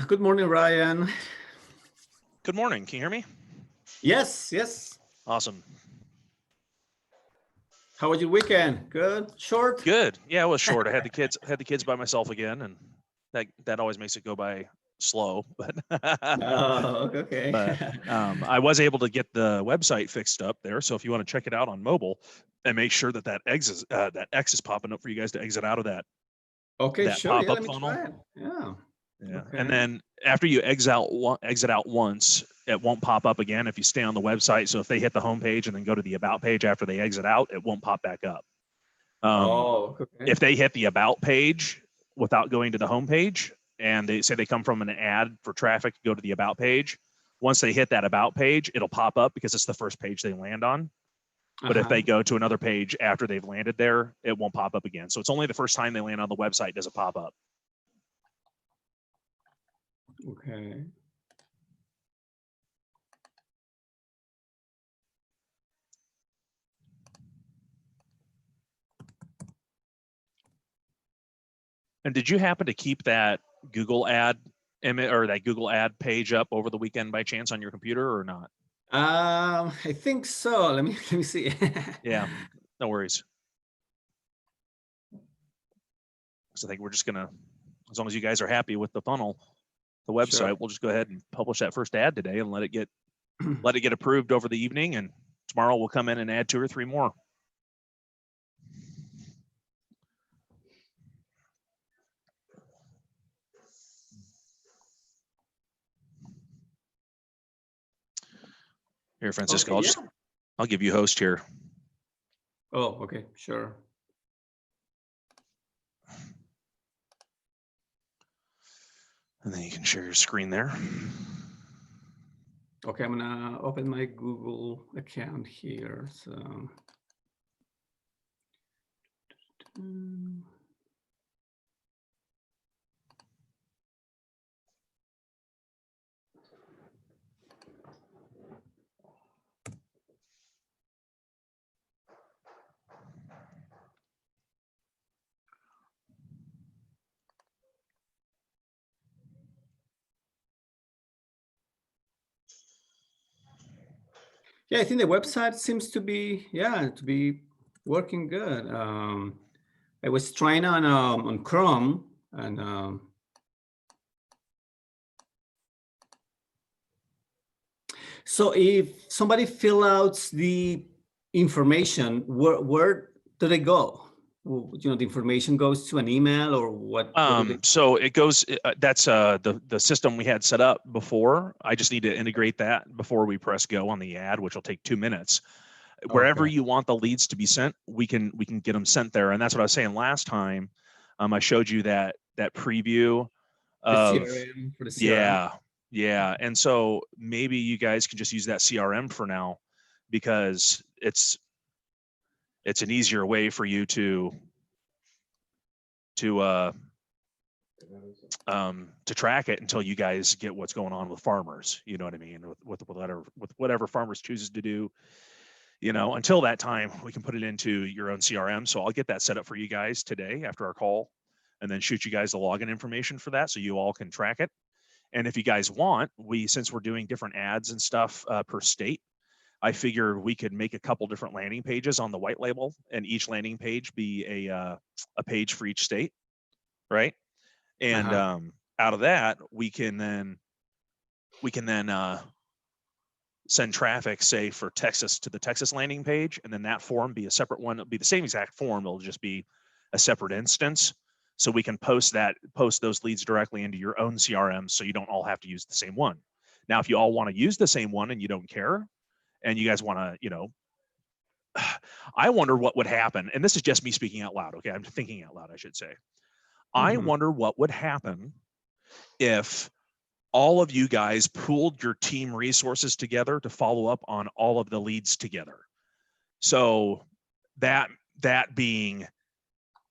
Good morning, Ryan. Good morning. Can you hear me? Yes, yes. Awesome. How was your weekend? Good? Short? Good. Yeah, it was short. I had the kids by myself again, and that always makes it go by slow. But Oh, okay. but I was able to get the website fixed up there. So if you want to check it out on mobile, and make sure that X is popping up for you guys to exit out of that Okay, that sure. pop Yeah, up let me funnel. try it. Yeah. Yeah, and Okay. then after you exit out once, it won't pop up again if you stay on the website. So if they hit the home page and then go to the about page after they exit out, it won't pop back up. Oh, okay. If they hit the about page without going to the home page, and they say they come from an ad for traffic to go to the about page, once they hit that about page, it'll pop up because it's the first page they land on. But if Uh-huh. they go to another page after they've landed there, it won't pop up again. So it's only the first time they land on the website does it pop up. Okay. And did you happen to keep that Google ad image or that Google ad page up over the weekend by chance on your computer or not? I think so. Let me see. Yeah, no worries. So I think we're just gonna, as long as you guys are happy with the funnel, the Sure. website, we'll just go ahead and publish that first ad today and let it get approved over the evening, and tomorrow we'll come in and add 2 or 3 more. Here, Francisco, Okay, yeah. I'll give you host here. Oh, okay, sure. And then you can share your screen there. Okay, I'm gonna open my Google account here. So yeah, I think the website seems to be working good. I was trying on Chrome, and so if somebody fill out the information, where do they go? The information goes to an email, or what do they? So it goes. That's the system we had set up before. I just need to integrate that before we press go on the ad, which will take 2 minutes. Wherever Okay. you want the leads to be sent, we can get them sent there. And that's what I was saying last time. I showed you that preview The of, CRM for the CRM. yeah. And so maybe you guys can just use that CRM for now, because it's an easier way for you to to track it until you guys get what's going on with farmers. You know what I mean? With whatever farmers chooses to do. Until that time, we can put it into your own CRM. So I'll get that set up for you guys today after our call, and then shoot you guys the login information for that so you all can track it. And if you guys want, since we're doing different ads and stuff per state, I figured we could make a couple different landing pages on the white label, and each landing page be a page for each state, right? And Uh-huh. out of that, we can then send traffic, say for Texas, to the Texas landing page, and then that form be a separate one. It'll be the same exact form. It'll just be a separate instance. So we can post those leads directly into your own CRM, so you don't all have to use the same one. Now, if you all want to use the same one and you don't care, and you guys want to, I wonder what would happen. And this is just me speaking out loud. Okay, I'm thinking out loud, I should say. I Mhm. wonder what would happen if all of you guys pooled your team resources together to follow up on all of the leads together. So that being,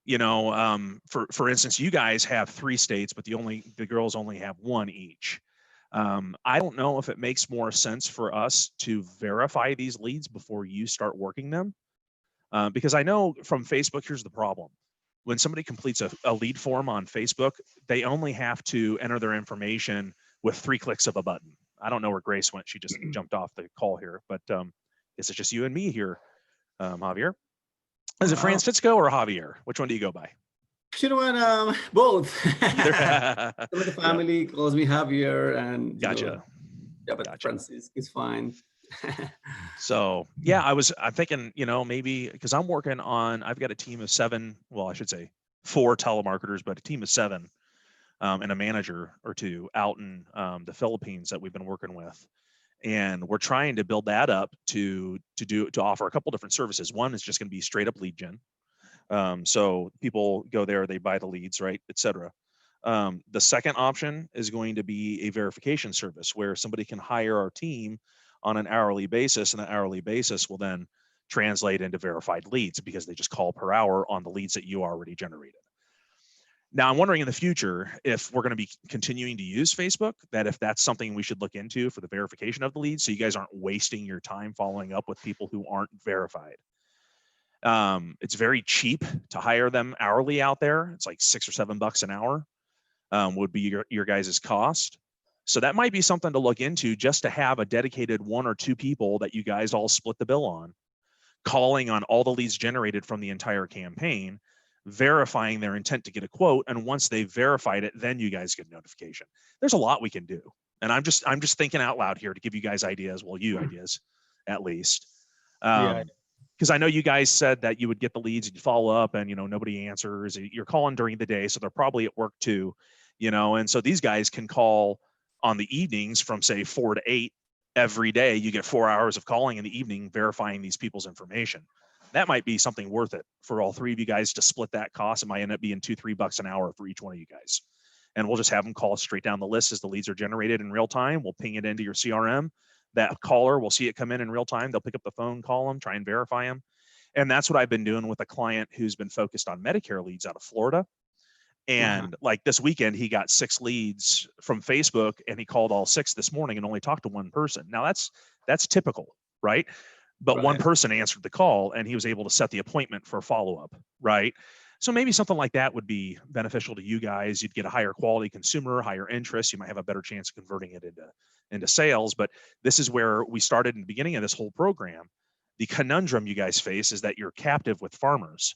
for instance, you guys have 3 states, but the girls only have 1 each. I don't know if it makes more sense for us to verify these leads before you start working them, because I know from Facebook, here's the problem. when somebody completes a lead form on Facebook, they only have to enter their information with 3 clicks of a button. I don't know where Grace went. She just jumped off the call here, but guess it's just you and me here, Javier. Is it Francisco or Javier? Which one do you go by? You know what? Both. Either. Some of the family calls me Javier, and you Gotcha. know, yeah, but Gotcha. Francisco is fine. So yeah, I'm thinking, you know, maybe because I'm working on, I've got a team of 7, well, I should say 4 telemarketers, but a team of 7 and a manager or 2 out in the Philippines that we've been working with. And we're trying to build that up to offer a couple different services. One is just going to be straight up lead gen. So people go there, they buy the leads, right, et cetera. The second option is going to be a verification service where somebody can hire our team on an hourly basis, and the hourly basis will then translate into verified leads because they just call per hour on the leads that you already generated. Now, I'm wondering in the future if we're going to be continuing to use Facebook, that if that's something we should look into for the verification of the leads, so you guys aren't wasting your time following up with people who aren't verified. It's very cheap to hire them hourly out there. It's like $6 or $7 an hour would be your guys' cost. So that might be something to look into, just to have a dedicated 1 or 2 people that you guys all split the bill on, calling on all the leads generated from the entire campaign, verifying their intent to get a quote. And once they've verified it, then you guys get notification. There's a lot we can do. And I'm just thinking out loud here to give you guys ideas. Well, you ideas, at least. Yeah. Because I know you guys said that you would get the leads and you follow up and, you know, nobody answers. You're calling during the day, so they're probably at work too, you know, and so these guys can call on the evenings from say 4 to 8 every day. You get 4 hours of calling in the evening, verifying these people's information. That might be something worth it for all 3 of you guys to split that cost. It might end up being $2-3 an hour for each one of you guys. And we'll just have them call straight down the list as the leads are generated in real time. We'll ping it into your CRM. That caller will see it come in real time. They'll pick up the phone, call them, try and verify them. And that's what I've been doing with a client who's been focused on Medicare leads out of Florida. And like this weekend, he got 6 leads from Facebook, and he called all 6 this morning and only talked to 1 person. Now that's typical, right? But 1 person answered the call, and he was able to set the appointment for follow-up, right? So maybe something like that would be beneficial to you guys. You'd get a higher quality consumer, higher interest. You might have a better chance of converting it into sales. But this is where we started in the beginning of this whole program. The conundrum you guys face is that you're captive with farmers.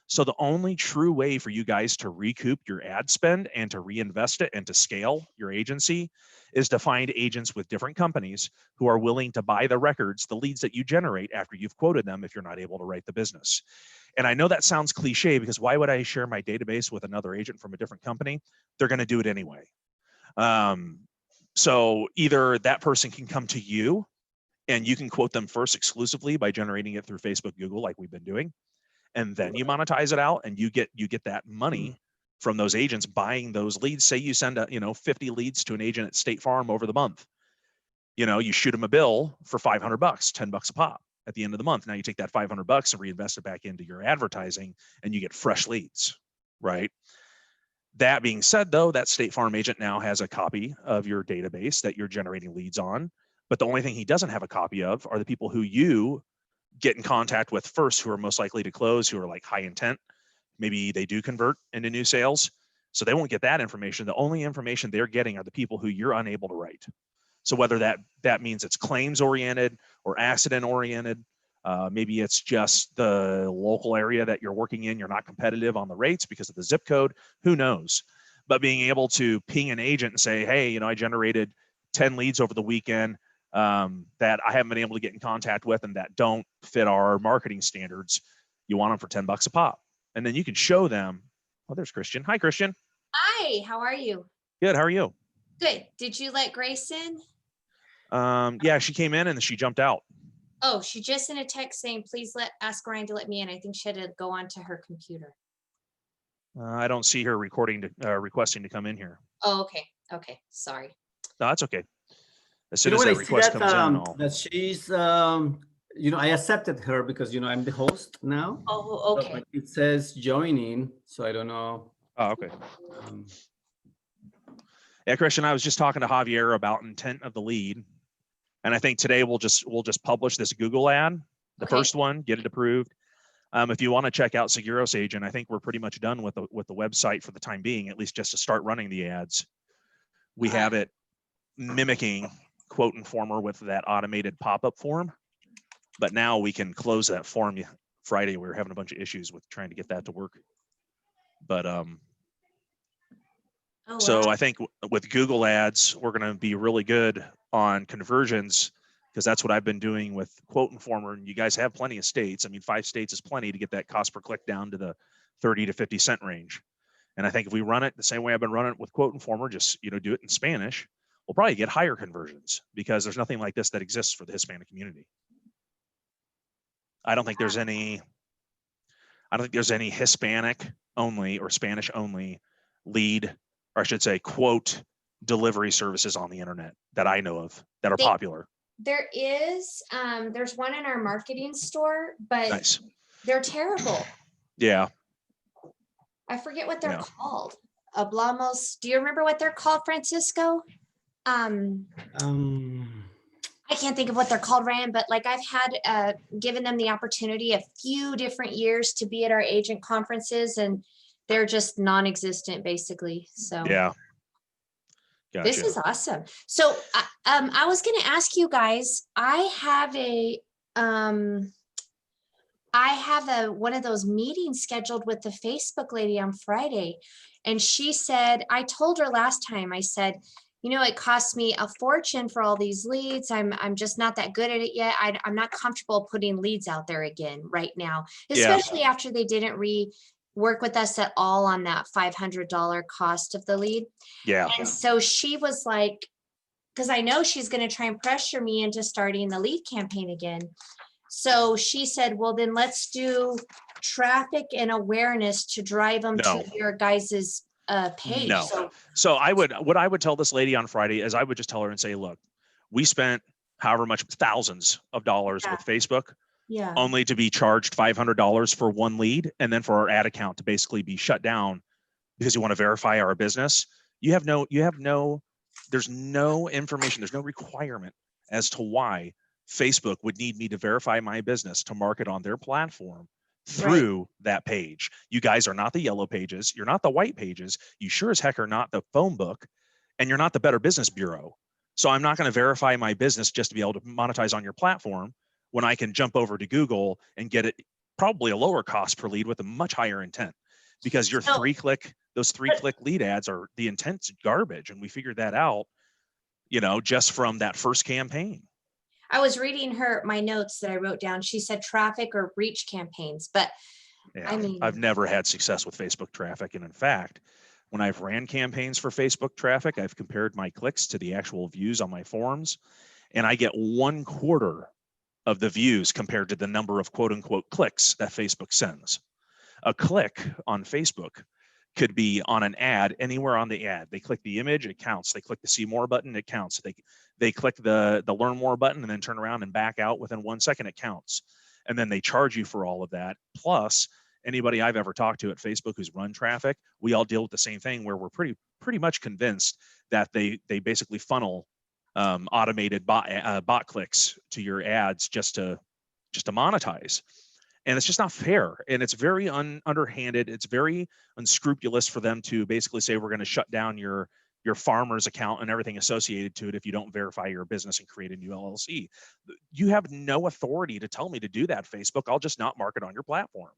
So the only true way for you guys to recoup your ad spend and to reinvest it and to scale your agency is to find agents with different companies who are willing to buy the records, the leads that you generate after you've quoted them if you're not able to write the business. And I know that sounds cliche, because why would I share my database with another agent from a different company? They're going to do it anyway. So either that person can come to you and you can quote them first exclusively by generating it through Facebook, Google, like we've been doing. And then you monetize it out, and you get that money from those agents buying those leads. Say you send 50 leads to an agent at State Farm over the month. You know, you shoot them a bill for $500, $10 a pop at the end of the month. Now you take that $500 and reinvest it back into your advertising, and you get fresh leads, right? That being said, though, that State Farm agent now has a copy of your database that you're generating leads on. But the only thing he doesn't have a copy of are the people who you get in contact with first, who are most likely to close, who are like high intent. Maybe they do convert into new sales. So they won't get that information. The only information they're getting are the people who you're unable to write. So whether that means it's claims oriented or accident oriented, maybe it's just the local area that you're working in, you're not competitive on the rates because of the zip code, who knows? But being able to ping an agent and say, hey, you know, I generated 10 leads over the weekend that I haven't been able to get in contact with and that don't fit our marketing standards. You want them for $10 a pop. And then you can show them. Oh, there's Christian. Hi, Christian. Hi, how are you? Good. How are you? Good. Did you let Grace in? Yeah, she came in and she jumped out. Oh, she just sent a text saying, please ask Ryan to let me in. I think she had to go onto her computer. I don't see her requesting to come in here. Oh, okay. Okay. Sorry. No, that's okay. As soon as that request comes in, that she's, I accepted her because, I'm the host now. Oh, okay. So it says joining, so I don't know. Oh, okay. Yeah, Christian, I was just talking to Javier about intent of the lead. And I think today we'll just publish this Google ad, the first one, get it approved. If you want to check out Seguros Agent, I think we're pretty much done with the website for the time being, at least just to start running the ads. We have it mimicking Quote Informer with that automated pop-up form, but now we can close that form. Friday, we were having a bunch of issues with trying to get that to work. But Oh, so wow. I think with Google Ads, we're going to be really good on conversions, because that's what I've been doing with Quote Informer. And you guys have plenty of states. I mean, 5 states is plenty to get that cost per click down to the 30 to 50 cent range. And I think if we run it the same way I've been running it with Quote Informer, just, do it in Spanish, we'll probably get higher conversions, because there's nothing like this that exists for the Hispanic community. I don't think there's any Hispanic only or Spanish only lead, or I should say, quote delivery services on the internet that I know of that are popular. There is, there's one in our marketing store, but Nice. they're terrible. Yeah. I forget what they're Yeah. called. Hablamos. Do you remember what they're called, Francisco? I can't think of what they're called, Ryan, but like I've had given them the opportunity a few different years to be at our agent conferences, and they're just non-existent basically. So Yeah. Gotcha. this is awesome. So I was going to ask you guys, I have one of those meetings scheduled with the Facebook lady on Friday. And she said, I told her last time, I said, it costs me a fortune for all these leads. I'm just not that good at it yet. I'm not comfortable putting leads out there again right now, especially after they didn't work with us at all on that $500 cost of the lead. Yeah. And so she was like, because I know she's going to try and pressure me into starting the lead campaign again. So she said, well, then let's do traffic and awareness to drive them to your guys's page. No. So what I would tell this lady on Friday is I would just tell her and say, look, we spent however much, thousands of dollars with Facebook, only to be charged $500 for one lead, and then for our ad account to basically be shut down because you want to verify our business. There's no information, there's no requirement as to why Facebook would need me to verify my business to market on their platform through that page. You guys are not the yellow pages. You're not the white pages. You sure as heck are not the phone book, and you're not the Better Business Bureau. So I'm not going to verify my business just to be able to monetize on your platform when I can jump over to Google and get it probably a lower cost per lead with a much higher intent, because your those three-click lead ads are the intent's garbage. And we figured that out, just from that first campaign. I was reading my notes that I wrote down. She said traffic or reach campaigns, but I mean, I've never had success with Facebook traffic. And in fact, when I've ran campaigns for Facebook traffic, I've compared my clicks to the actual views on my forums, and I get 1/4 of the views compared to the number of quote unquote clicks that Facebook sends. A click on Facebook could be on an ad, anywhere on the ad. They click the image, it counts. They click the see more button, it counts. They click the learn more button and then turn around and back out within 1 second, it counts. And then they charge you for all of that. Plus, anybody I've ever talked to at Facebook who's run traffic, we all deal with the same thing, where we're pretty much convinced that they basically funnel automated bot clicks to your ads just to monetize. And it's just not fair. And it's very underhanded. It's very unscrupulous for them to basically say, we're going to shut down your farmer's account and everything associated to it if you don't verify your business and create a new LLC. You have no authority to tell me to do that, Facebook. I'll just not market on your platform.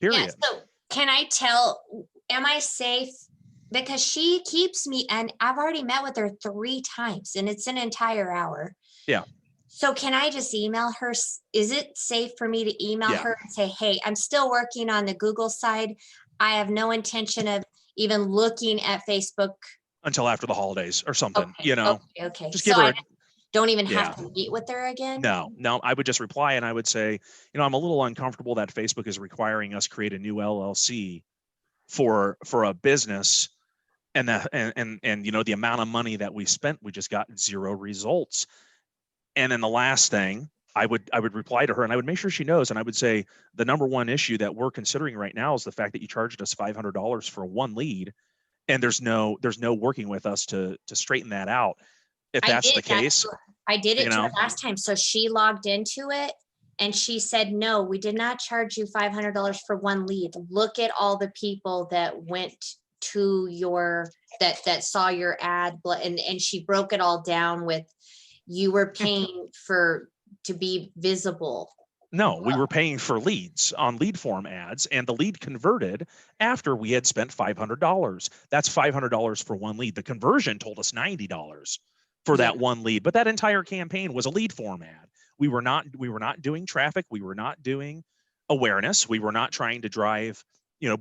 Period. Yeah, so can I am I safe? Because she keeps me, and I've already met with her 3 times and it's an entire hour. Yeah. So can I just email her? Is it safe for me to email her and say, hey, I'm still working on the Google side. I have no intention of even looking at Facebook until after the holidays or something, Okay. Just so give her I don't even have to meet with her again? No, I would just reply and I would say, I'm a little uncomfortable that Facebook is requiring us create a new LLC for a business, and the amount of money that we spent, we just got 0 results. And then the last thing, I would reply to her and I would make sure she knows, and I would say, the number one issue that we're considering right now is the fact that you charged us $500 for one lead, and there's no working with us to straighten that out. If that's the case, I did it to her last time. So she logged into it And she said, no, we did not charge you $500 for one lead. Look at all the people that went to your, that saw your ad. And she broke it all down with, you were paying to be visible. No, we were paying for leads on lead form ads, and the lead converted after we had spent $500. That's $500 for one lead. The conversion told us $90 for that one lead, but that entire campaign was a lead form ad. We were not doing traffic. We were not doing awareness. We were not trying to drive,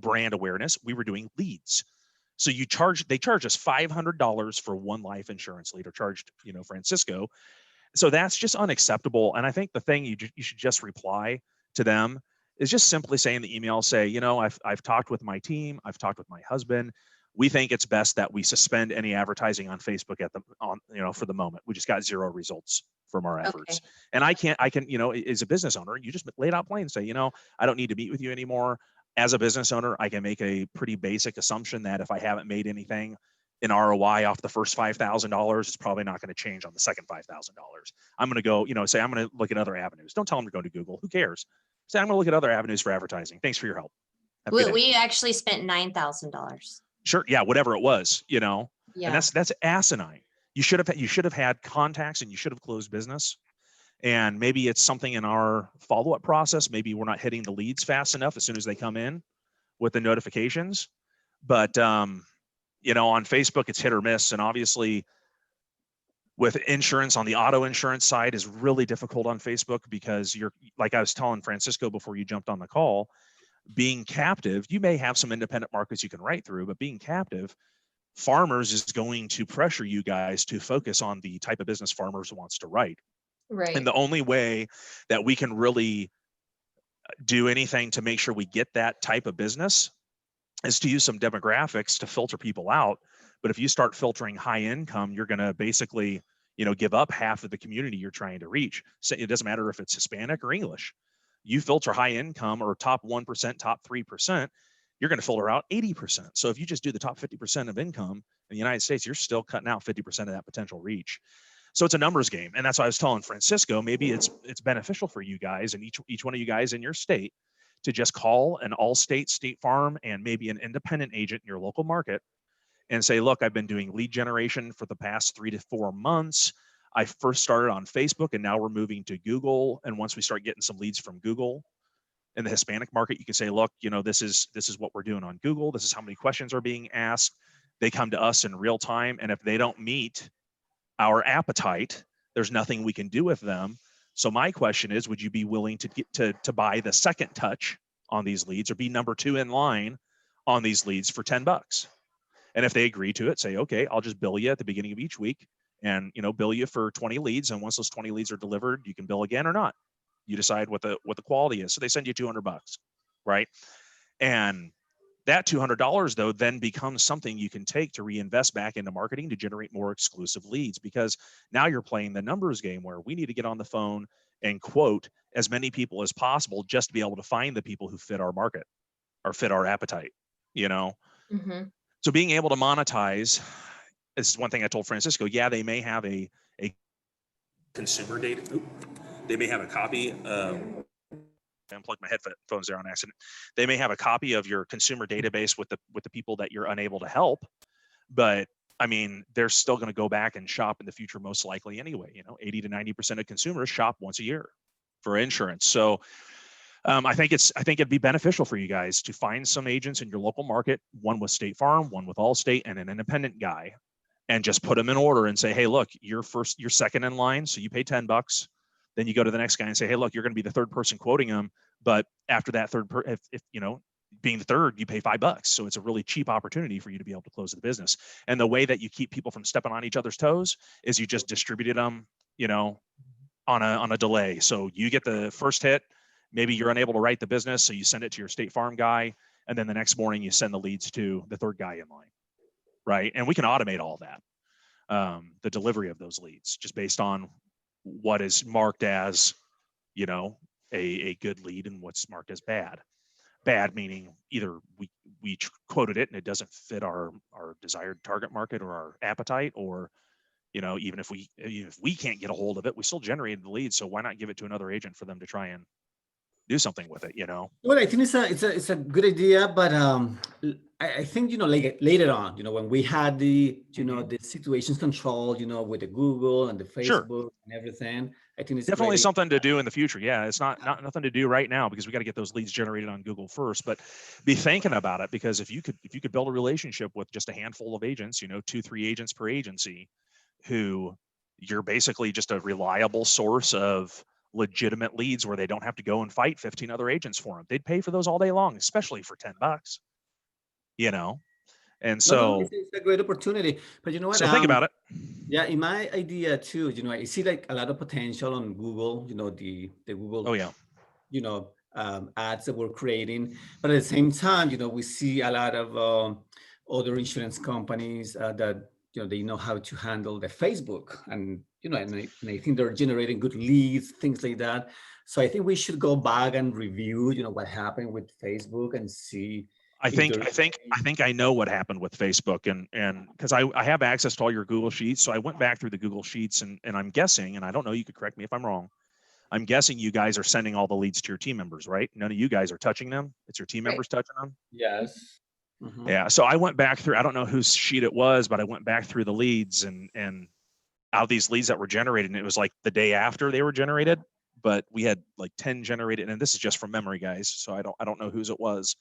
brand awareness. We were doing leads. So they charge us $500 for one life insurance lead, or charged, Francisco. So that's just unacceptable. And I think the thing you should just reply to them is just simply say in the email, say, I've talked with my team, I've talked with my husband. We think it's best that we suspend any advertising on Facebook for the moment. We just got 0 results from our efforts. Okay. And I can, as a business owner, you just lay it out plain and say, I don't need to meet with you anymore. As a business owner, I can make a pretty basic assumption that if I haven't made anything in ROI off the first $5,000, it's probably not going to change on the second $5,000. I'm going to go, say, I'm going to look at other avenues. Don't tell them to go to Google. Who cares? Say, I'm going to look at other avenues for advertising. Thanks for your help. We actually spent $9,000. Sure. Yeah. Whatever it was, Yeah. and that's asinine. You should have had contacts, and you should have closed business. And maybe it's something in our follow-up process. Maybe we're not hitting the leads fast enough as soon as they come in with the notifications. But, on Facebook, it's hit or miss. And obviously with insurance, on the auto insurance side, is really difficult on Facebook, because you're, like I was telling Francisco before you jumped on the call, being captive, you may have some independent markets you can write through, but being captive, Farmers is going to pressure you guys to focus on the type of business Farmers wants to write. Right. And the only way that we can really do anything to make sure we get that type of business is to use some demographics to filter people out. But if you start filtering high income, you're going to basically, give up half of the community you're trying to reach. So it doesn't matter if it's Hispanic or English. You filter high income or top 1%, top 3%, you're going to filter out 80%. So if you just do the top 50% of income in the United States, you're still cutting out 50% of that potential reach. So it's a numbers game. And that's why I was telling Francisco, maybe it's beneficial for you guys, and each one of you guys in your state, to just call an Allstate, State Farm, and maybe an independent agent in your local market and say, look, I've been doing lead generation for the past 3 to 4 months. I first started on Facebook, and now we're moving to Google. And once we start getting some leads from Google in the Hispanic market, you can say, look, this is what we're doing on Google. This is how many questions are being asked. They come to us in real time. And if they don't meet our appetite, there's nothing we can do with them. So my question is, would you be willing to get to buy the second touch on these leads, or be number 2 in line on these leads for $10? And if they agree to it, say, okay, I'll just bill you at the beginning of each week, and bill you for 20 leads. And once those 20 leads are delivered, you can bill again or not. You decide what the quality is. So they send you $200, right? And that $200 though then becomes something you can take to reinvest back into marketing to generate more exclusive leads, because now you're playing the numbers game where we need to get on the phone and quote as many people as possible just to be able to find the people who fit our market or fit our appetite, Mm-hmm. So being able to monetize, this is one thing I told Francisco. Yeah, they may have a consumer data. They may have a copy. I unplugged my headphones there on accident. They may have a copy of your consumer database with the people that you're unable to help, but I mean, they're still going to go back and shop in the future, most likely anyway. 80 to 90% of consumers shop once a year for insurance. So I think it'd be beneficial for you guys to find some agents in your local market, one with State Farm, one with Allstate, and an independent guy, and just put them in order and say, hey, look, you're second in line, so you pay $10. Then you go to the next guy and say, hey, look, you're going to be the third person quoting them. But after that third, if being the third, you pay $5. So it's a really cheap opportunity for you to be able to close the business. And the way that you keep people from stepping on each other's toes is you just distributed them, on a delay. So you get the first hit. Maybe you're unable to write the business, so you send it to your State Farm guy, and then the next morning you send the leads to the third guy in line, right? And we can automate all that, the delivery of those leads, just based on what is marked as, a good lead and what's marked as bad. Bad meaning either we quoted it and it doesn't fit our desired target market or our appetite, or You know, even if we can't get a hold of it, we still generated the lead. So why not give it to another agent for them to try and do something with it, you know? Well, I think it's a good idea, but I think like later on, when we had the the situations control, with the Google and the Sure. Facebook and everything, I think it's Definitely great. something to do in the future. Yeah, it's not nothing to do right now because we got to get those leads generated on Google first. But be thinking about it, because if you could build a relationship with just a handful of agents, 2-3 agents per agency, who you're basically just a reliable source of legitimate leads where they don't have to go and fight 15 other agents for them. They'd pay for those all day long, especially for $10. And No, so it's a great opportunity. But you know what? think about it. Yeah, in my idea too, I see like a lot of potential on Google, the Google, Oh yeah. Ads that we're creating. But at the same time, we see a lot of other insurance companies that, they know how to handle the Facebook, and, and I think they're generating good leads, things like that. So I think we should go back and review, what happened with Facebook and see I if think there's. I know what happened with Facebook, and because I have access to all your Google Sheets, so I went back through the Google Sheets, and I'm guessing, and I don't know, you could correct me if I'm wrong. I'm guessing you guys are sending all the leads to your team members, right? None of you guys are touching them. It's your team Right. members touching them. Yes. Mhm. Yeah. So I went back through. I don't know whose sheet it was, but I went back through the leads, and out of these leads that were generated, and it was like the day after they were generated, but we had like 10 generated, and this is just from memory, guys. So I don't know whose it was.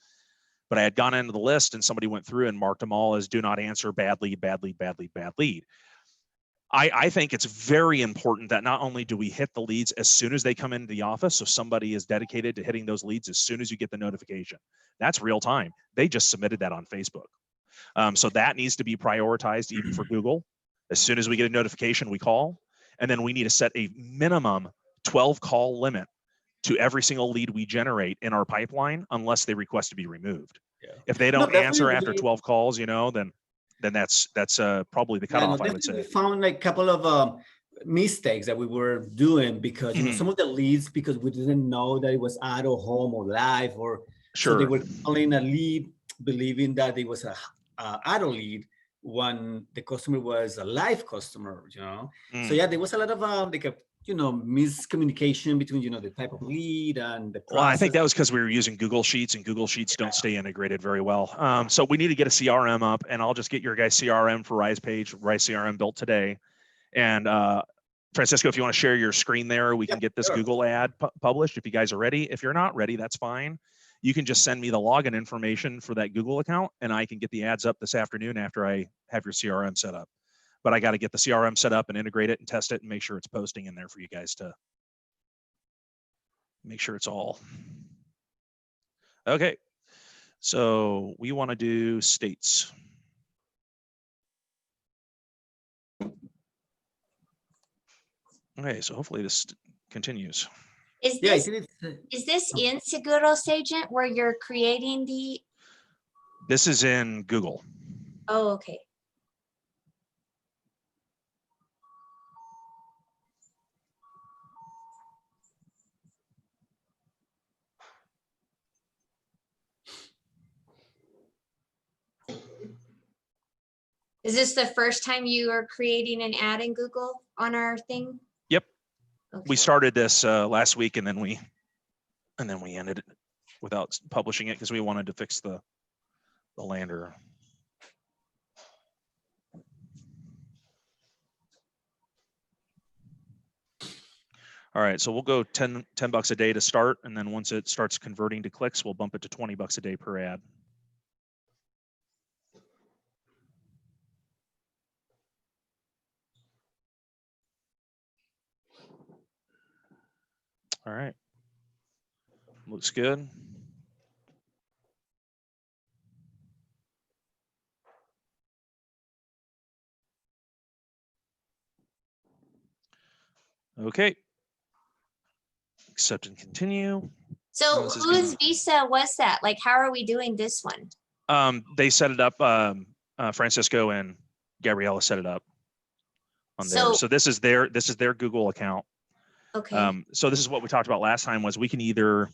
But I had gone into the list and somebody went through and marked them all as do not answer, bad lead, bad lead, bad lead, bad lead. I think it's very important that not only do we hit the leads as soon as they come into the office, so somebody is dedicated to hitting those leads as soon as you get the notification. That's real time. They just submitted that on Facebook. So that needs to be prioritized even for Google. As soon as we get a notification, we call. And then we need to set a minimum 12 call limit to every single lead we generate in our pipeline, unless they request to be removed. Yeah. If they No, don't answer definitely after 12 calls, then that's probably the Yeah, no, cutoff, I would definitely we say. found like a couple of mistakes that we were doing because some of the leads, because we didn't know that it was ad or home or live, or so they Sure. were calling a lead believing that it was a ad or lead when the customer was a live customer. So yeah, there was a lot of like a miscommunication between the type of lead and the Well, I think process. that was because we were using Google Sheets, and Google Sheets don't stay integrated very well. So we need to get a CRM up, and I'll just get your guys' CRM for Rise CRM built today. And Francisco, if you want to share your screen there, we can get this sure. Google ad published. If you guys are ready. If you're not ready, that's fine. You can just send me the login information for that Google account, and I can get the ads up this afternoon after I have your CRM set up. But I got to get the CRM set up and integrate it and test it and make sure it's posting in there for you guys to make sure it's all. Okay. So we want to do states. Okay, so hopefully this continues. Is Yeah, I this, think it's is this in Seguros Agent where you're creating the, This is in Google. oh, okay. Is this the first time you are creating an ad in Google on our thing? Yep. Okay. We started this last week, and then we ended it without publishing it because we wanted to fix the lander. All right, so we'll go 10 bucks a day to start, and then once it starts converting to clicks, we'll bump it to 20 bucks a day per ad. All right, looks good. Okay. Accept and continue. So This is whose visa was that? Like, how are we doing this one? They set it up. Francisco and Gabriella set it up on there. So this is their Google account. Okay. So this is what we talked about last time, was we can either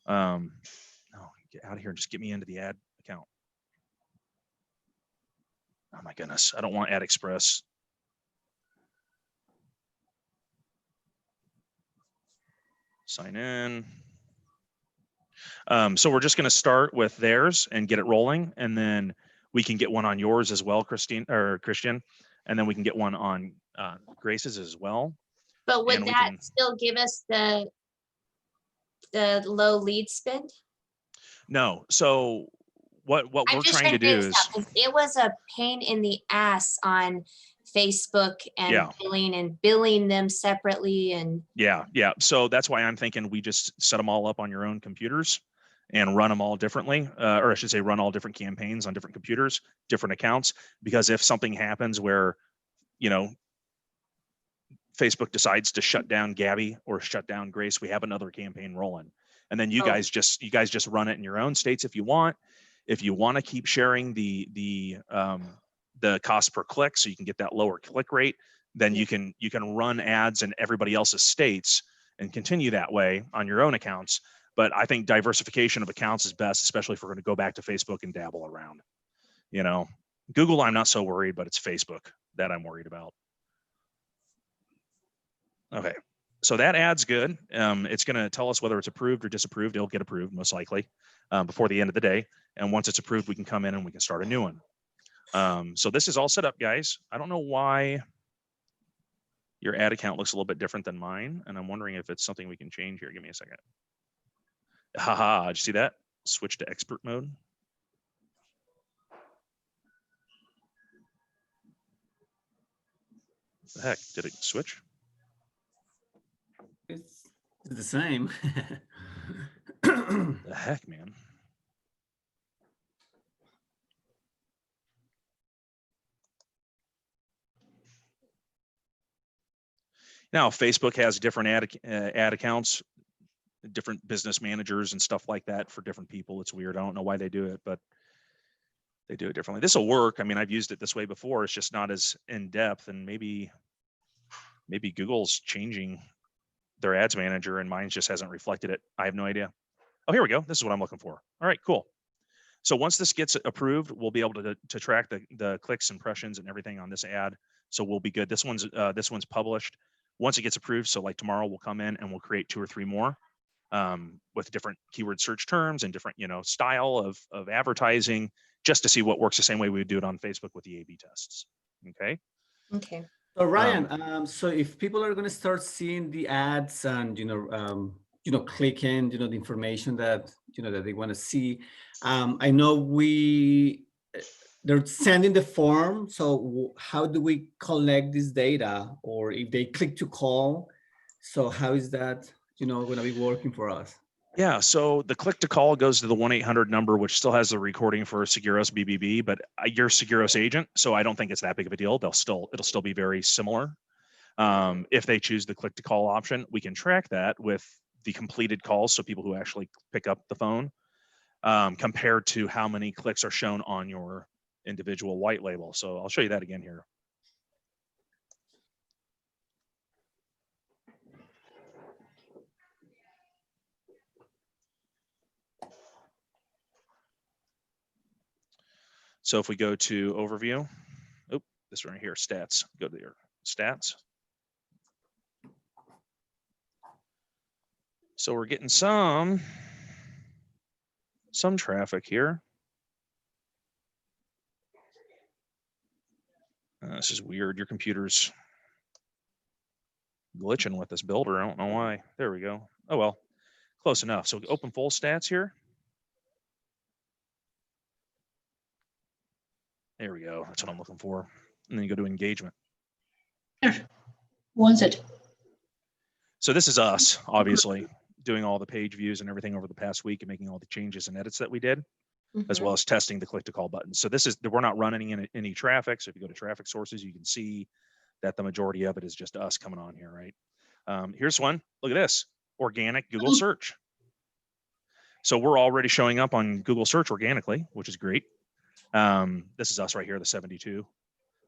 get out of here and just get me into the ad account. Oh my goodness, I don't want Ad Express. Sign in. So we're just going to start with theirs and get it rolling, and then we can get one on yours as well, Christine or Christian, and then we can get one on Grace's as well. But would And we that can- still give us the low lead spend? No. So what I'm we're just trying to do figure this is, out, 'cause it was a pain in the ass on Facebook and Yeah. billing them separately and yeah. So that's why I'm thinking we just set them all up on your own computers and run them all differently, or I should say run all different campaigns on different computers, different accounts, because if something happens where, you know, Facebook decides to shut down Gabby or shut down Grace, we have another campaign rolling. And then you Oh. guys just run it in your own states if you want. If you want to keep sharing the cost per click so you can get that lower click rate, then Yeah. you can run ads in everybody else's states and continue that way on your own accounts. But I think diversification of accounts is best, especially if we're going to go back to Facebook and dabble around. You know, Google, I'm not so worried, but it's Facebook that I'm worried about. Okay, so that ad's good. It's going to tell us whether it's approved or disapproved. It'll get approved most likely before the end of the day. And once it's approved, we can come in and we can start a new one. So this is all set up, guys. I don't know why your ad account looks a little bit different than mine, and I'm wondering if it's something we can change here. Give me a second. Haha, did you see that? Switch to expert mode. The heck, did it switch? It's the same. The heck, man. Now, Facebook has different ad accounts, different business managers and stuff like that for different people. It's weird. I don't know why they do it, but they do it differently. This will work. I mean, I've used it this way before. It's just not as in depth, and maybe Google's changing their ads manager and mine just hasn't reflected it. I have no idea. Oh, here we go. This is what I'm looking for. All right, cool. So once this gets approved, we'll be able to track the clicks, impressions, and everything on this ad. So we'll be good. This one's published. Once it gets approved, so like tomorrow we'll come in and we'll create 2 or 3 more with different keyword search terms and different, style of advertising, just to see what works the same way we would do it on Facebook with the A/B tests. Okay. okay. So Ryan, so if people are going to start seeing the ads and clicking, the information that that they want to see, I know they're sending the form. So how do we collect this data, or if they click to call? So how is that going to be working for us? Yeah, so the click to call goes to the 1-800 number, which still has the recording for Seguros BBB, but you're Seguros agent, so I don't think it's that big of a deal. It'll still be very similar. If they choose the click to call option, we can track that with the completed calls, so people who actually pick up the phone, compared to how many clicks are shown on your individual white label. So I'll show you that again here. So if we go to overview, this right here, stats, go to your stats. So we're getting some traffic here. This is weird. Your computer's glitching with this builder. I don't know why. There we go. Oh, well, close enough. So open full stats here. There we go. That's what I'm looking for. And then you go to engagement. Was it? So this is us, obviously, doing all the page views and everything over the past week and making all the changes and edits that we did, as well as testing the click to call button. So we're not running any traffic. So if you go to traffic sources, you can see that the majority of it is just us coming on here, right? Here's one. Look at this. Organic Google search. So we're already showing up on Google search organically, which is great. This is us right here, the 72.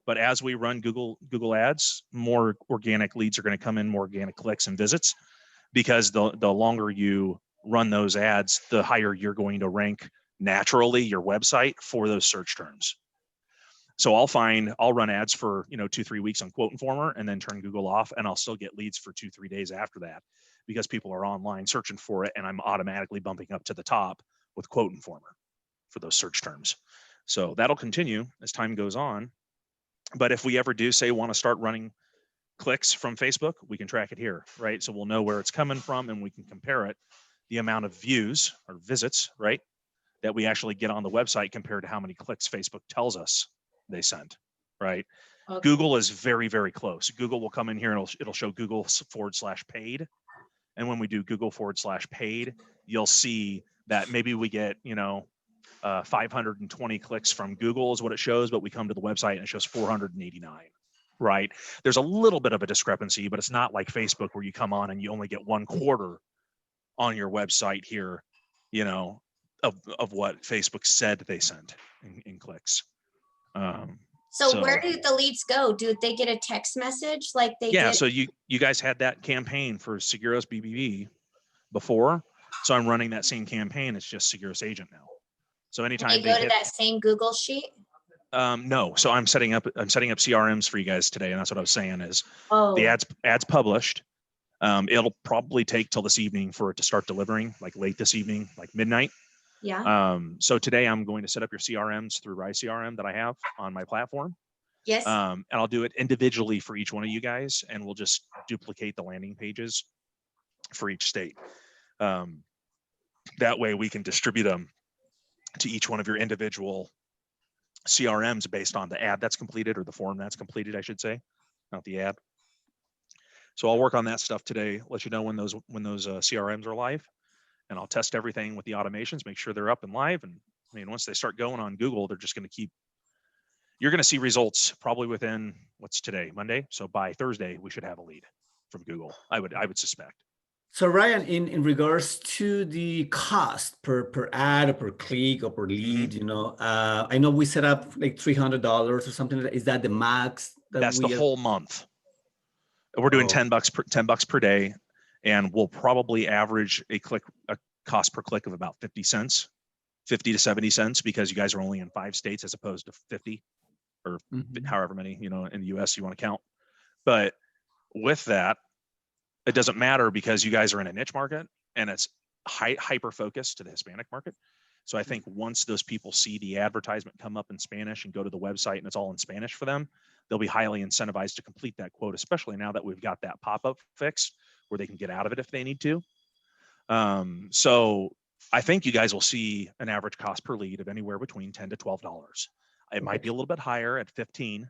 But as we run Google ads, more organic leads are going to come in, more organic clicks and visits, because the longer you run those ads, the higher you're going to rank naturally your website for those search terms. So I'll run ads for 2-3 weeks on Quote Informer and then turn Google off, and I'll still get leads for 2-3 days after that, because people are online searching for it, and I'm automatically bumping up to the top with Quote Informer for those search terms. So that'll continue as time goes on. But if we ever do say want to start running clicks from Facebook, we can track it here, right? So we'll know where it's coming from, and we can compare it, the amount of views or visits, right, that we actually get on the website compared to how many clicks Facebook tells us they sent, right? Okay. Google is very, very close. Google will come in here and it'll show Google/paid. And when we do Google/paid, you'll see that maybe we get, 520 clicks from Google is what it shows, but we come to the website and it shows 489, right? There's a little bit of a discrepancy, but it's not like Facebook where you come on and you only get 1/4 on your website here, of what Facebook said they sent in clicks. So where do the leads go? Do they get a text message like they yeah, get? so you guys had that campaign for Seguros BBB before, so I'm running that same campaign. It's just Seguros Agent now. So anytime They go to that same Google sheet? no, so I'm setting up CRMs for you guys today, and that's what I was saying is Oh, the ads published. It'll probably take till this evening for it to start delivering, like late this evening, like midnight. yeah. So today I'm going to set up your CRMs through Rise CRM that I have on my platform. Yes. And I'll do it individually for each one of you guys, and we'll just duplicate the landing pages for each state. That way we can distribute them to each one of your individual CRMs based on the ad that's completed, or the form that's completed, I should say, not the ad. So I'll work on that stuff today, let you know when those CRMs are live, and I'll test everything with the automations, make sure they're up and live. And I mean, once they start going on Google, they're just going to keep, you're going to see results probably within, what's today, Monday? So by Thursday, we should have a lead from Google, I would suspect. So Ryan, in regards to the cost per ad or per click or per lead, I know we set up like $300 or something like that. Is that the max? That's the whole month. We're doing $10 per day, and we'll probably average a cost per click of about 50 cents, 50 to 70 cents, because you guys are only in 5 states as opposed to 50 or however many, in the US you want to count. But with that, it doesn't matter because you guys are in a niche market and it's hyper focused to the Hispanic market. So I think once those people see the advertisement come up in Spanish and go to the website and it's all in Spanish for them, they'll be highly incentivized to complete that quote, especially now that we've got that pop-up fixed where they can get out of it if they need to. So I think you guys will see an average cost per lead of anywhere between $10 to $12. It might be a little bit higher at 15,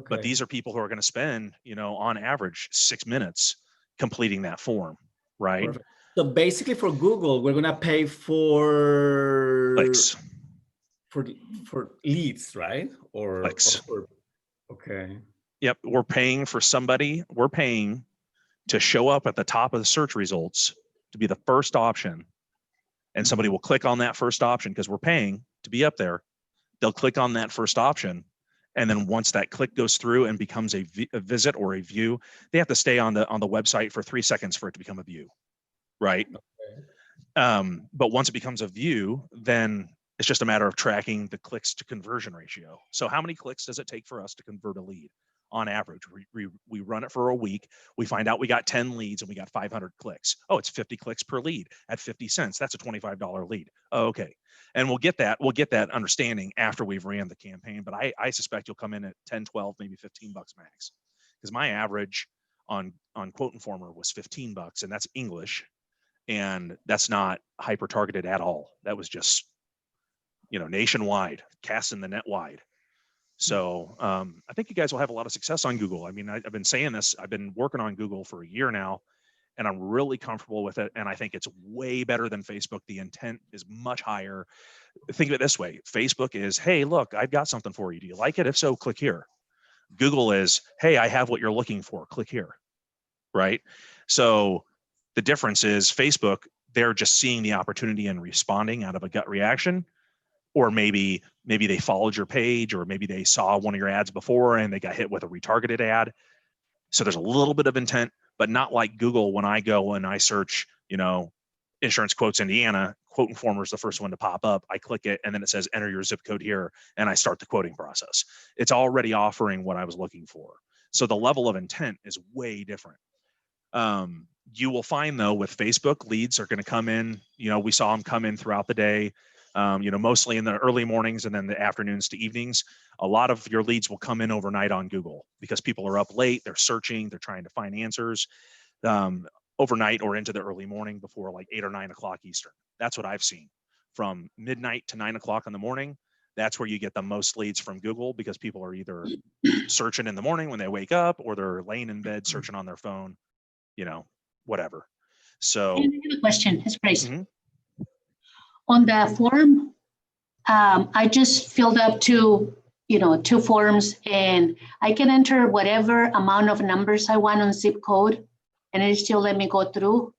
but these are people who are going to spend, on average 6 minutes completing that form, right? Perfect. So basically for Google, we're going to pay for clicks, for leads, right? Or clicks. Okay. Yep. We're paying to show up at the top of the search results, to be the first option. And somebody will click on that first option because we're paying to be up there. They'll click on that first option. And then once that click goes through and becomes a visit or a view, they have to stay on the website for 3 seconds for it to become a view, right? Okay. But once it becomes a view, then it's just a matter of tracking the clicks to conversion ratio. So how many clicks does it take for us to convert a lead? On average, we run it for a week. We find out we got 10 leads and we got 500 clicks. Oh, it's 50 clicks per lead at 50 cents. That's a $25 lead. Oh, okay. And we'll get that understanding after we've ran the campaign. But I suspect you'll come in at 10, 12, maybe $15 max. Because my average on Quote Informer was $15, and that's English. And that's not hyper targeted at all. That was just, nationwide, casting the net wide. So I think you guys will have a lot of success on Google. I mean, I've been saying this, I've been working on Google for a year now, and I'm really comfortable with it. And I think it's way better than Facebook. The intent is much higher. Think of it this way. Facebook is, hey, look, I've got something for you. Do you like it? If so, click here. Google is, hey, I have what you're looking for. Click here, right? So the difference is Facebook, they're just seeing the opportunity and responding out of a gut reaction. Or maybe they followed your page, or maybe they saw one of your ads before and they got hit with a retargeted ad. So there's a little bit of intent, but not like Google. When I go and I search, insurance quotes Indiana, Quote Informer is the first one to pop up. I click it and then it says enter your zip code here, and I start the quoting process. It's already offering what I was looking for. So the level of intent is way different. You will find though, with Facebook, leads are going to come in, we saw them come in throughout the day, mostly in the early mornings and then the afternoons to evenings. A lot of your leads will come in overnight on Google because people are up late, they're searching, they're trying to find answers overnight or into the early morning before like 8 or 9 o'clock Eastern. That's what I've seen from midnight to 9 o'clock in the morning. That's where you get the most leads from Google because people are either searching in the morning when they wake up or they're laying in bed searching on their phone, whatever. So I have a question. It's Grace. Mhm. On the form, I just filled up two forms, and I can enter whatever amount of numbers I want on zip code, and it still let me go through.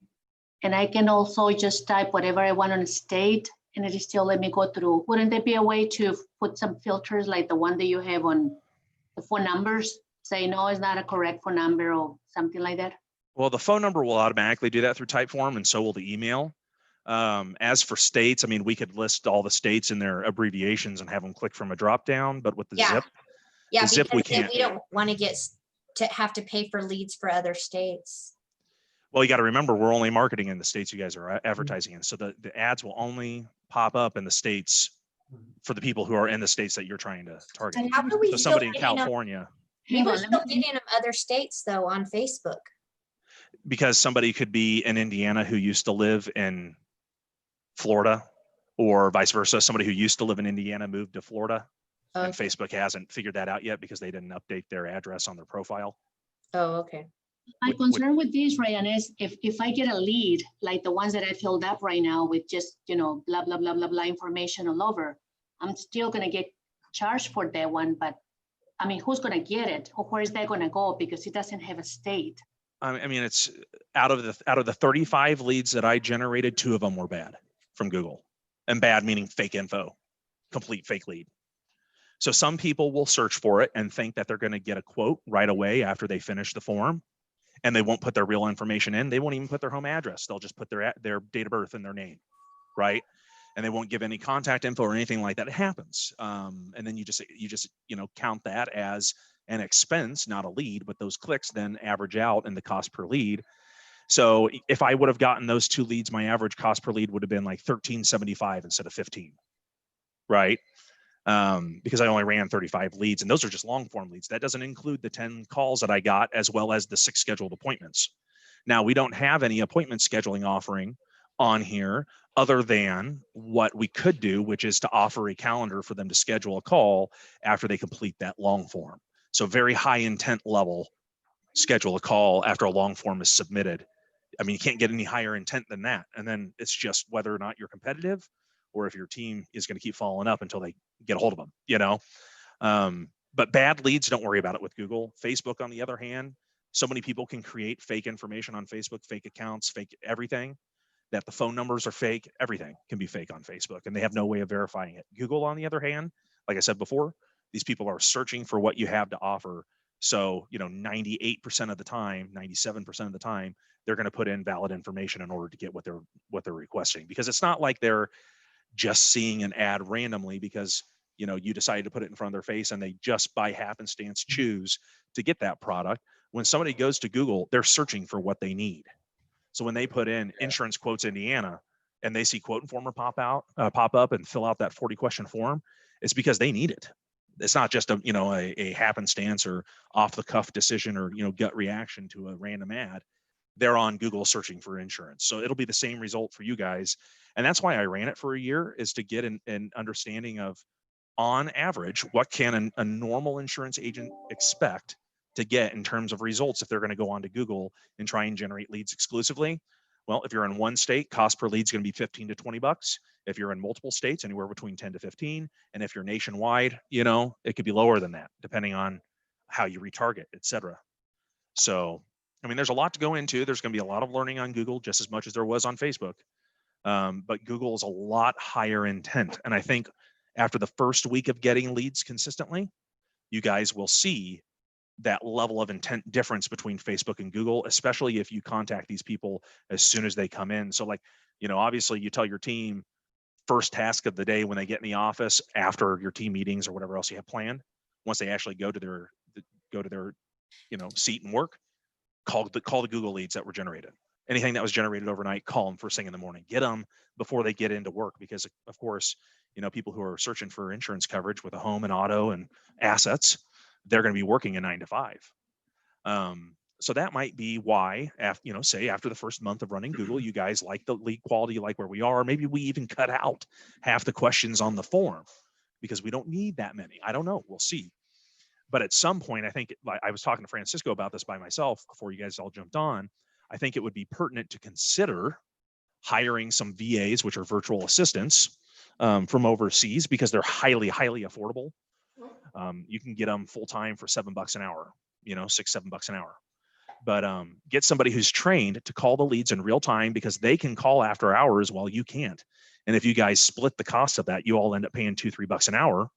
And I can also just type whatever I want on a state, and it still let me go through. Wouldn't there be a way to put some filters like the one that you have on the phone numbers? Say, no, it's not a correct phone number or something like that? Well, the phone number will automatically do that through Typeform, and so will the email. As for states, I mean, we could list all the states and their abbreviations and have them click from a drop down, but with the Yeah. zip, Yeah, zip, we because then can't. we don't want to have to pay for leads for other states. Well, you got to remember, we're only marketing in the states you guys are advertising in. So the ads will only pop up in the states for the people who are in the states that you're trying to target. And how are we So still somebody in getting them? California, We were still getting them other states though on Facebook. because somebody could be in Indiana who used to live in Florida, or vice versa. Somebody who used to live in Indiana moved to Florida, and Okay. Facebook hasn't figured that out yet because they didn't update their address on their profile. Oh, okay. My concern with this, Ryan, is if I get a lead, like the ones that I filled up right now with just, blah, blah, blah, blah, blah information all over, I'm still gonna get charged for that one, but I mean, who's gonna get it? Or where is that gonna go? Because it doesn't have a state. I mean, it's out of the 35 leads that I generated, 2 of them were bad from Google, and bad meaning fake info, complete fake lead. So some people will search for it and think that they're going to get a quote right away after they finish the form, and they won't put their real information in. They won't even put their home address. They'll just put their date of birth and their name, right? And they won't give any contact info or anything like that. It happens, and then you just count that as an expense, not a lead, but those clicks then average out in the cost per lead. So if I would have gotten those 2 leads, my average cost per lead would have been like $13.75 instead of $15, right? Because I only ran 35 leads, and those are just long form leads. That doesn't include the 10 calls that I got, as well as the 6 scheduled appointments. Now, we don't have any appointment scheduling offering on here other than what we could do, which is to offer a calendar for them to schedule a call after they complete that long form. So very high intent level, schedule a call after a long form is submitted. I mean, you can't get any higher intent than that. And then it's just whether or not you're competitive, or if your team is going to keep following up until they get a hold of them, but bad leads, don't worry about it with Google. Facebook, on the other hand, so many people can create fake information on Facebook, fake accounts, fake everything, that the phone numbers are fake. Everything can be fake on Facebook, and they have no way of verifying it. Google, on the other hand, like I said before, these people are searching for what you have to offer. So, 98% of the time, 97% of the time, they're going to put in valid information in order to get what they're requesting, because it's not like they're just seeing an ad randomly because you decided to put it in front of their face and they just by happenstance choose to get that product. When somebody goes to Google, they're searching for what they need. So when they put in insurance quotes Indiana and they see Quote Informer pop up and fill out that 40 question form, it's because they need it. It's not just a happenstance or off the cuff decision or gut reaction to a random ad. They're on Google searching for insurance. So it'll be the same result for you guys. And that's why I ran it for a year, is to get an understanding of, on average, what can a normal insurance agent expect to get in terms of results if they're going to go onto Google and try and generate leads exclusively. Well, if you're in one state, cost per lead is going to be $15 to $20. If you're in multiple states, anywhere between 10 to 15. And if you're nationwide, it could be lower than that, depending on how you retarget, et cetera. So, I mean, there's a lot to go into. There's going to be a lot of learning on Google, just as much as there was on Facebook. But Google is a lot higher intent. And I think after the first week of getting leads consistently, you guys will see that level of intent difference between Facebook and Google, especially if you contact these people as soon as they come in. So like, obviously you tell your team first task of the day when they get in the office after your team meetings or whatever else you have planned, once they actually go to their seat and work, call the Google leads that were generated. anything that was generated overnight, call them first thing in the morning. Get them before they get into work, because of course, you know, people who are searching for insurance coverage with a home and auto and assets, they're going to be working a 9 to 5. So that might be why, you know, say after the first month of running Google, you guys like the lead quality, you like where we are. Maybe we even cut out half the questions on the form because we don't need that many. I don't know. We'll see. But at some point, I think, like I was talking to Francisco about this by myself before you guys all jumped on, I think it would be pertinent to consider hiring some VAs, which are virtual assistants, from overseas, because they're highly, highly affordable. You can get them full time for $7 an hour, you know, $6-7 an hour. But get somebody who's trained to call the leads in real time, because they can call after hours while you can't. And if you guys split the cost of that, you all end up paying $2-3 an hour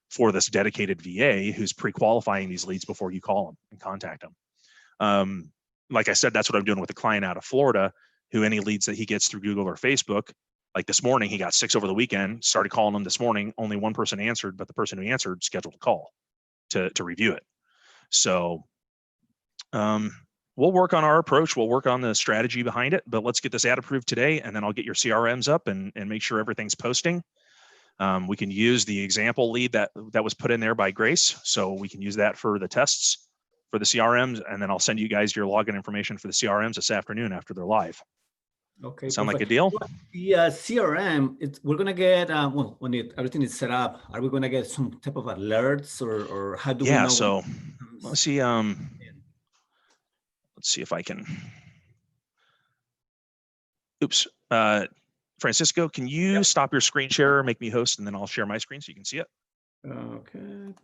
for this dedicated VA who's pre-qualifying these leads before you call them and contact them. Like I said, that's what I'm doing with a client out of Florida, who any leads that he gets through Google or Facebook, like this morning, he got 6 over the weekend, started calling them this morning. Only one person answered, but the person who answered scheduled a call to review it. So we'll work on our approach. We'll work on the strategy behind it, but let's get this ad approved today, and then I'll get your CRMs up and make sure everything's posting. We can use the example lead that was put in there by Grace. So we can use that for the tests for the CRMs, and then I'll send you guys your login information for the CRMs this afternoon after they're live. Okay. Sound like a perfect. deal? The CRM, we're gonna get well, when everything is set up, are we gonna get some type of alerts, or how do we know? Yeah. So let's see. Let's see if I can. Oops. Francisco, can you stop your screen share, make me host, and then I'll share my screen so you can see it? Okay.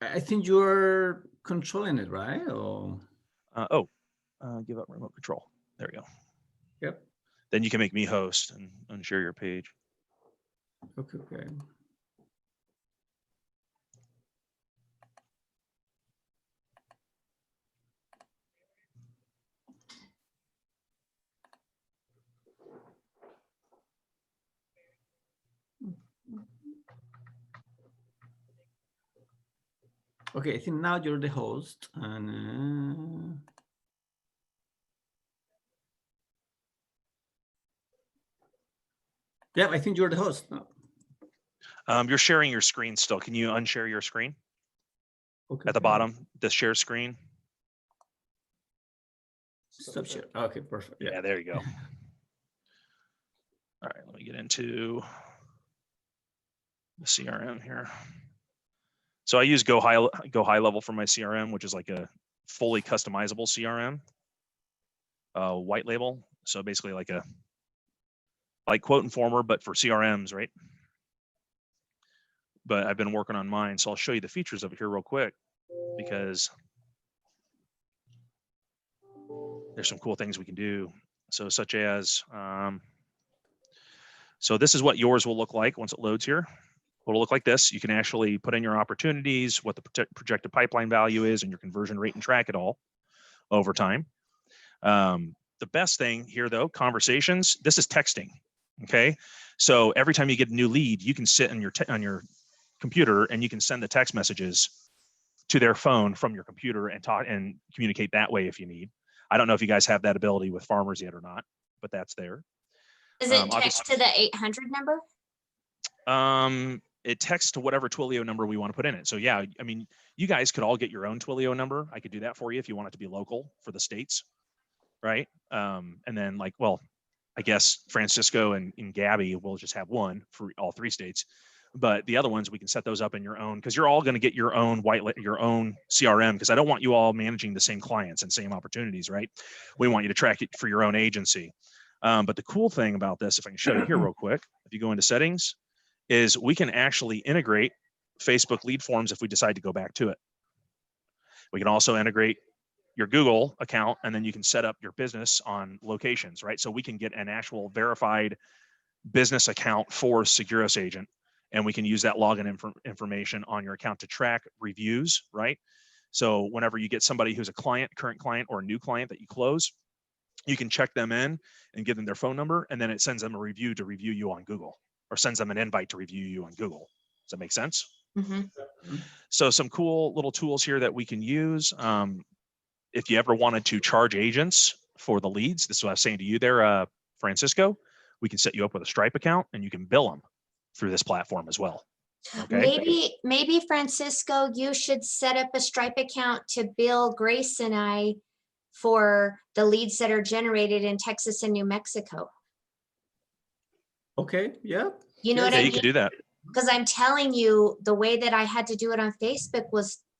I think you're controlling it, right? Or give up remote control. There we go. yep. Then you can make me host and share your page. Okay. Okay. Okay, I think now you're the host, and yeah, I think you're the host. No. You're sharing your screen still. Can you unshare your screen? Okay. At the bottom, the share screen. Stop share. Okay, perfect. Yeah, there you go. All right, let me get into the CRM here. So I use Go High Level for my CRM, which is like a fully customizable CRM, white label. So basically like Quote Informer, but for CRMs, right? But I've been working on mine, so I'll show you the features of it here real quick, because there's some cool things we can do. So such as, so this is what yours will look like once it loads here. It'll look like this. You can actually put in your opportunities, what the projected pipeline value is, and your conversion rate, and track it all over time. The best thing here, though, conversations. This is texting. Okay, so every time you get a new lead, you can sit on your computer and you can send the text messages to their phone from your computer and talk and communicate that way if you need. I don't know if you guys have that ability with farmers yet or not, but that's there. Is it text to the 800 number? It texts to whatever Twilio number we want to put in it. So yeah, I mean, you guys could all get your own Twilio number. I could do that for you if you want it to be local for the states, right? And then like, well, I guess Francisco and Gabby will just have one for all 3 states, but the other ones we can set those up in your own, because you're all going to get your own your own CRM, because I don't want you all managing the same clients and same opportunities, right? We want you to track it for your own agency. But the cool thing about this, if I can show you here real quick, if you go into settings, is we can actually integrate Facebook lead forms if we decide to go back to it. We can also integrate your Google account, and then you can set up your business on locations, right? So we can get an actual verified business account for Seguros agent, and we can use that login information on your account to track reviews, right? So whenever you get somebody who's a client, current client, or a new client that you close, you can check them in and give them their phone number, and then it sends them a review to review you on Google, or sends them an invite to review you on Google. that make sense? Mhm. So some cool little tools here that we can use. If you ever wanted to charge agents for the leads, this is what I was saying to you there, Francisco, we can set you up with a Stripe account and you can bill them through this platform as well. Okay. Maybe Francisco, you should set up a Stripe account to bill Grace and I for the leads that are generated in Texas and New Mexico. Okay, yeah. You know Yes. what Yeah, I you could mean? do that. Because I'm telling you, the way that I had to do it on Facebook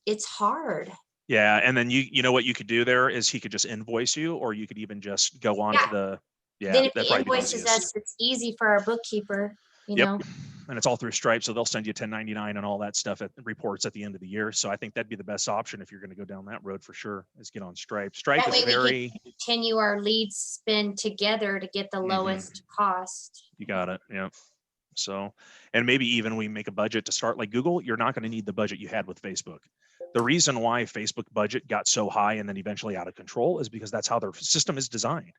it's hard. Yeah, and then you know what you could do there is he could just invoice you, or you could even just go on Yeah. to the Then if that'd he probably be the invoices easiest. us, it's easy for our bookkeeper, you Yep. know? And it's all through Stripe, so they'll send you 1099 and all that stuff at reports at the end of the year. So I think that'd be the best option if you're going to go down that road for sure, is get on Stripe. Stripe That is way we very, can continue our lead spend together to get the Mhm. lowest cost. you got it. Yeah. So, and maybe even we make a budget to start like Google, you're not going to need the budget you had with Facebook. The reason why Facebook budget got so high and then eventually out of control is because that's how their system is designed.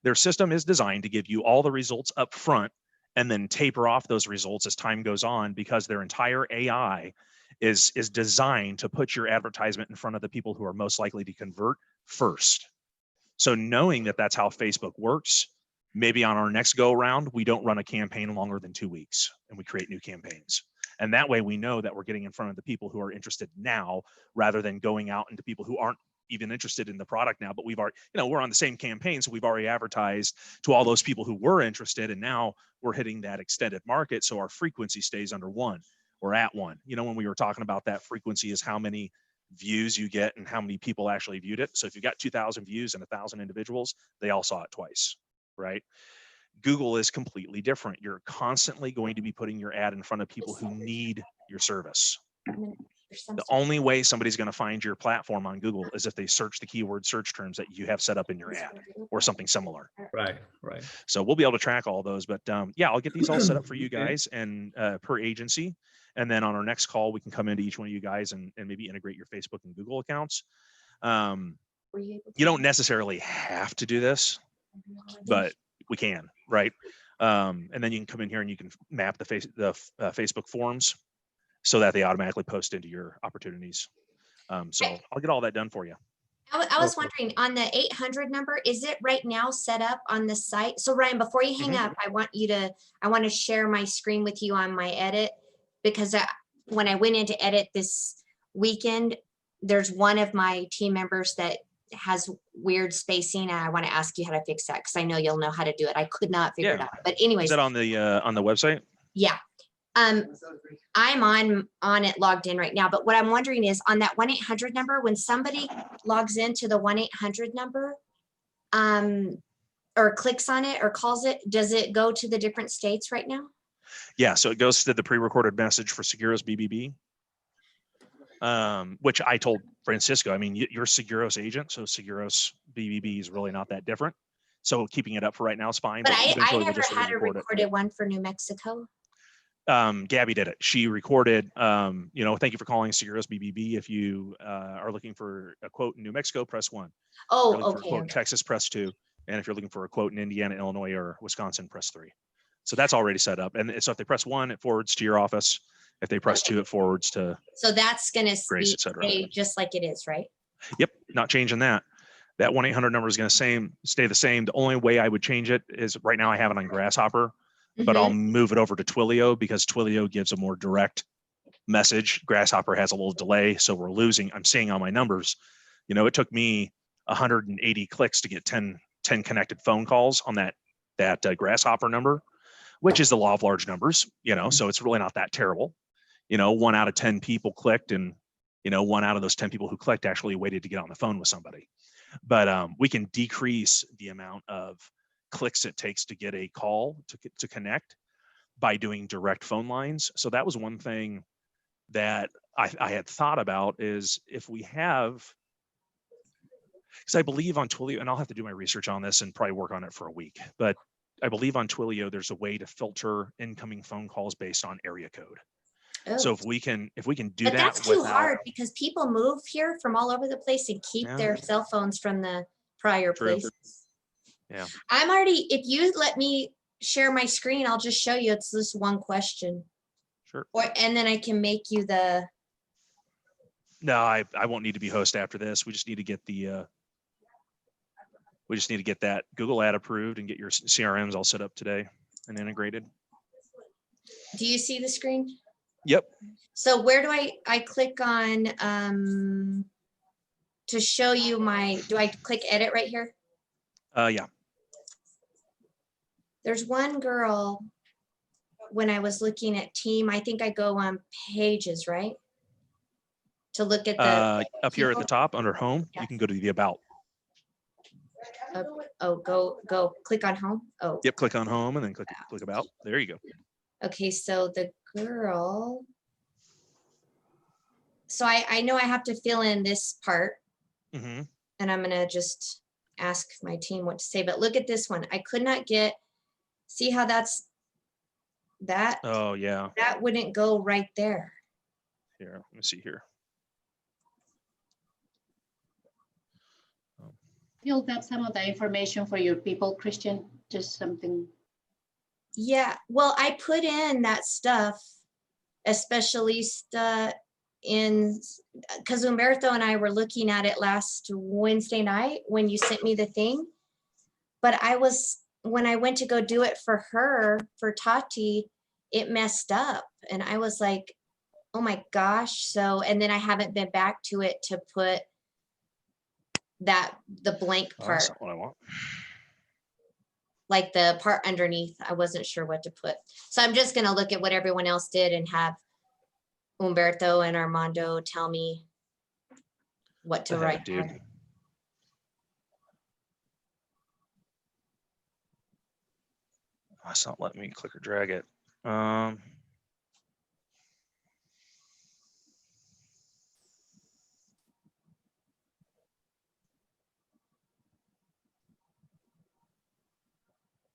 Their system is designed to give you all the results up front and then taper off those results as time goes on, because their entire AI is designed to put your advertisement in front of the people who are most likely to convert first. So knowing that that's how Facebook works, maybe on our next go around, we don't run a campaign longer than 2 weeks and we create new campaigns. And that way we know that we're getting in front of the people who are interested now, rather than going out into people who aren't even interested in the product now, but we've already, we're on the same campaign. So we've already advertised to all those people who were interested, and now we're hitting that extended market. So our frequency stays under 1 or at 1. When we were talking about that frequency is how many views you get and how many people actually viewed it. So if you've got 2,000 views and 1,000 individuals, they all saw it twice, right? Google is completely different. You're constantly going to be putting your ad in front of people who need your service. The only way somebody's going to find your platform on Google is if they search the keyword search terms that you have set up in your ad or something similar. Right. So we'll be able to track all those, but yeah, I'll get these all set up for you Okay. guys and per agency. And then on our next call, we can come into each one of you guys and maybe integrate your Facebook and Google accounts. You don't necessarily have to do this, but we can, right? And then you can come in here and you can map the Facebook forms so that they automatically post into your opportunities. So I'll get all that done for you. I was wondering, on the 800 number, is it right now set up on the site? So Ryan, before you hang up, I want to share my screen with you on my edit, because when I went in to edit this weekend, there's one of my team members that has weird spacing, and I want to ask you how to fix that, because I know you'll know how to do it. I could not figure it out. But anyways. Is that on the website? Yeah. I'm on it logged in right now, but what I'm wondering is, on that 1-800 number, when somebody logs into the 1-800 number, or clicks on it or calls it, does it go to the different states right now? Yeah, so it goes to the pre-recorded message for Seguros BBB, which I told Francisco, I mean, you're Seguros agent, so Seguros BBB is really not that different. So keeping it up for right now is fine. But I eventually never had a recorded one for New Mexico. Gabby did it. She recorded, thank you for calling Seguros BBB. If you are looking for a quote in New Mexico, press 1. Oh, okay. For a quote in Texas, press 2. And if you're looking for a quote in Indiana, Illinois, or Wisconsin, press 3. So that's already set up. And so if they press 1, it forwards to your office. If they press 2, it forwards to So that's going to stay just like it is, right? Yep, not changing that. That 1-800 number is going to stay the same. The only way I would change it is, right now I have it on Grasshopper, but I'll move it over to Twilio, because Twilio gives a more direct message. Grasshopper has a little delay, so I'm seeing on my numbers, it took me 180 clicks to get 10 connected phone calls on that Grasshopper number, which is the law of large numbers, so it's really not that terrible. 1 out of 10 people clicked, and 1 out of those 10 people who clicked actually waited to get on the phone with somebody. But we can decrease the amount of clicks it takes to get a call to connect by doing direct phone lines. So that was one thing that I had thought about, is if we have, because I believe on Twilio, and I'll have to do my research on this and probably work on it for a week, but I believe on Twilio there's a way to filter incoming phone calls based on area code. Oh. So if we can do but that, that's too hard, because people move here from all over the place and keep their cell phones from the prior places. Yeah. If you let me share my screen, I'll just show you. It's this one question. Sure. and then I can make you the, No, I won't need to be host after this. We just need to get the, we just need to get that Google ad approved and get your CRMs all set up today and integrated. do you see the screen? Yep. So where do I click on, to show you do I click edit right here? Yeah. There's one girl, when I was looking at team, I think I go on pages, right? To look at the, Up here at the people? top under home, Yeah. you can go to the about. go click on home. Oh, Yep. Click on home and then click about. There you go. okay, so the girl. So I know I have to fill in this part, Mm-hmm. and I'm gonna just ask my team what to say, but look at this one. I could not get, see how that Oh, yeah. wouldn't go right there. Here, let me see here. Filled up some of the information for your people, Christian, just something. Yeah, well, I put in that stuff, especially in, because Humberto and I were looking at it last Wednesday night when you sent me the thing. But when I went to go do it for her, for Tati, it messed up. And I was like, oh my gosh. So, and then I haven't been back to it to put the blank Oh, that's part, not what I want. like the part underneath. I wasn't sure what to put. So I'm just gonna look at what everyone else did and have Humberto and Armando tell me what to The heck, write. dude. there. That's not letting me click or drag it.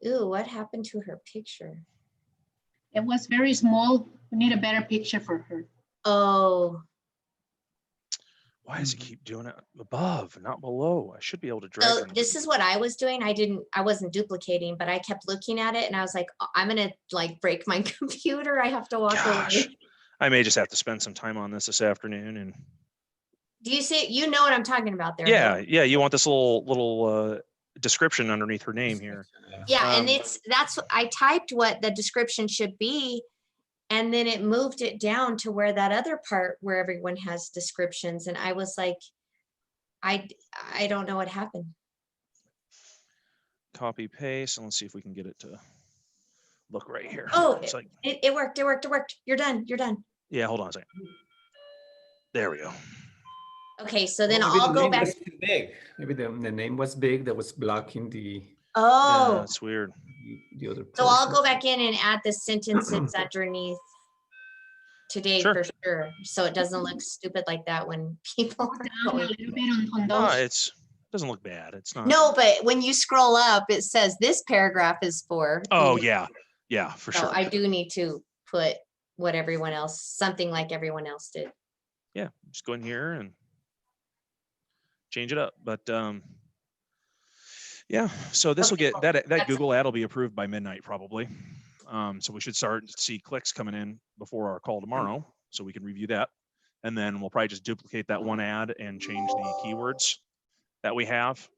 Ooh, what happened to her picture? It was very small. We need a better picture for her. Oh, Why does it keep doing it above, not below? I should be able to drag so it. this is what I was doing. I wasn't duplicating, but I kept looking at it and I was like, I'm gonna like break my computer. I have to walk Gosh, away. I may just have to spend some time on this afternoon. And Do you see, you know what I'm talking about there? yeah, right? yeah, you want this little description underneath her name here. Yeah, and Um, I typed what the description should be. And then it moved it down to where that other part where everyone has descriptions. And I was like, I don't know what happened. Copy paste, and let's see if we can get it to look right here. Oh, It's like, it worked. It worked. You're done. You're done. yeah, hold on a second. There we go. Okay, so then Maybe the I'll go name back. was too big. Maybe the name was big that was blocking Yeah, Oh, that's weird. the other. so I'll portion. go back in and add the sentences underneath today Sure. for sure. So it doesn't look stupid like that when people are Down a going. little bit on No, those. doesn't look bad. It's not. No, but when you scroll up, it says this paragraph is for. Oh who- yeah, yeah, for So sure. I do need to put what everyone else, something like everyone else did. Yeah, just go in here and change it up. But yeah, so this will Okay, get cool. that That's- Google ad will be approved by midnight probably. So we should start to see clicks coming in before our call tomorrow, so we can review that. And then we'll probably just duplicate that one ad and change the keywords that we have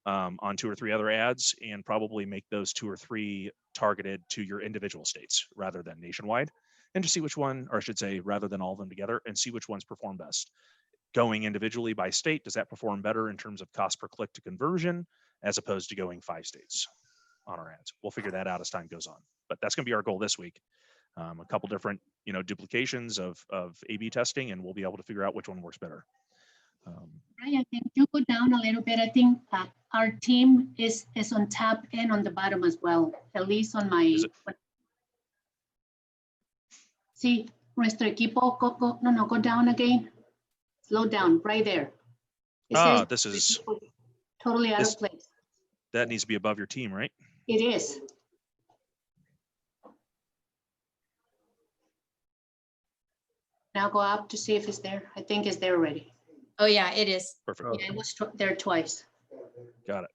on 2 or 3 other ads, and probably make those 2 or 3 targeted to your individual states rather than nationwide, and to see which one, or I should say, rather than all of them together, and see which ones perform best. Going individually by state, does that perform better in terms of cost per click to conversion, as opposed to going 5 states on our ads? We'll figure that out as time goes on, but that's going to be our goal this week. A couple different, duplications of A/B testing, and we'll be able to figure out which one works better. Brian, can you go down a little bit? I think our team is on top and on the bottom as well, at least on my. Is it? See, nuestro equipo, go down again. Slow down, right there. It says This is, totally out this- of place. that needs to be above your team, right? It is. Now go up to see if it's there. I think it's there already. Oh, yeah, it is. Perfect. Oh. Yeah, it was there twice. Got it.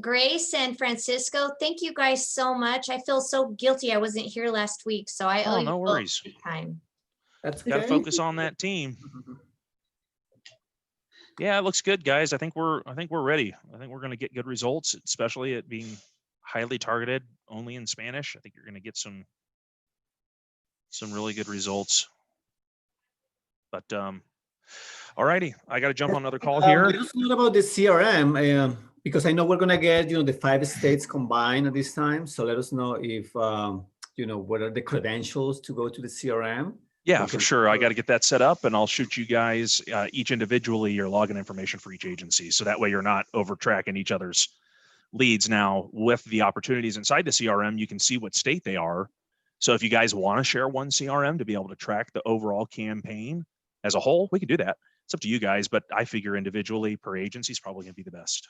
Grace and Francisco, thank you guys so much. I feel so guilty. I wasn't here last week, so I owe Oh, you no both worries. big time. That's Got to okay. focus on that team. Yeah, it looks good, guys. I think we're ready. I think we're going to get good results, especially it being highly targeted only in Spanish. I think you're going to get some really good results. But all righty, I got to jump on another call here. Let us know about the CRM because I know we're gonna get the 5 states combined at this time. So let us know if what are the credentials to go to the CRM. Yeah, We for can- sure. I got to get that set up, and I'll shoot you guys each individually your login information for each agency, so that way you're not over tracking each other's leads. Now, with the opportunities inside the CRM, you can see what state they are. So if you guys want to share one CRM to be able to track the overall campaign as a whole, we can do that. It's up to you guys, but I figure individually per agency is probably going to be the best.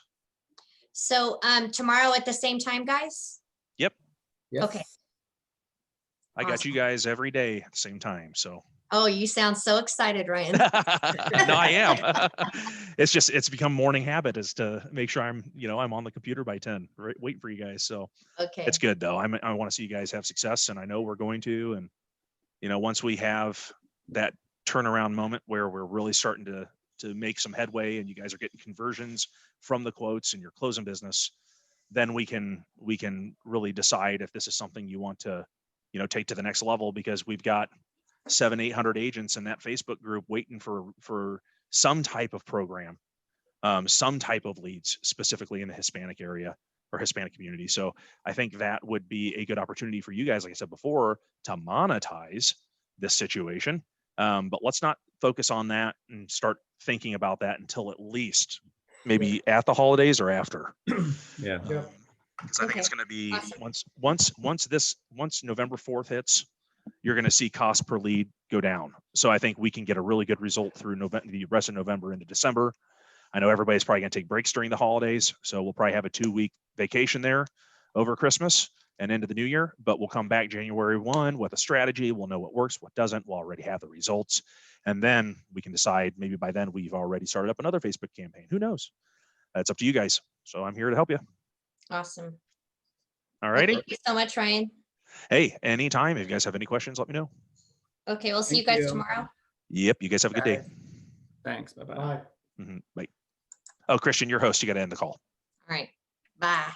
So tomorrow at the same time, guys? Yes. Okay. I got you Awesome. guys every day at the same time. So Oh, you sound so excited, Ryan. no, I am. It's become morning habit is to make sure I'm on the computer by 10, right, waiting for you guys. So Okay. it's good though. I want to see you guys have success, and I know we're going to. And once we have that turnaround moment where we're really starting to make some headway, and you guys are getting conversions from the quotes and you're closing business, then we can really decide if this is something you want to take to the next level, because we've got 700-800 agents in that Facebook group waiting for some type of program, some type of leads, specifically in the Hispanic area or Hispanic community. So I think that would be a good opportunity for you guys, like I said before, to monetize this situation. But let's not focus on that and start thinking about that until at least maybe at the holidays or after. Yeah. Because I think it's Okay. going to be Awesome. once November 4th hits, you're going to see cost per lead go down. So I think we can get a really good result through the rest of November into December. I know everybody's probably going to take breaks during the holidays, so we'll probably have a 2-week vacation there over Christmas and into the new year, but we'll come back January 1 with a strategy. We'll know what works, what doesn't. We'll already have the results. And then we can decide, maybe by then we've already started up another Facebook campaign. Who knows? That's up to you guys. So I'm here to help you. Awesome. All Well, righty. thank you so much, Ryan. Hey, anytime. If you guys have any questions, let me know. Okay, we'll see you Thank guys you. tomorrow. Yep. You guys have a good day. Thanks. Bye-bye. Bye. Oh, Christian, your host, you got to end the call. All right. Bye.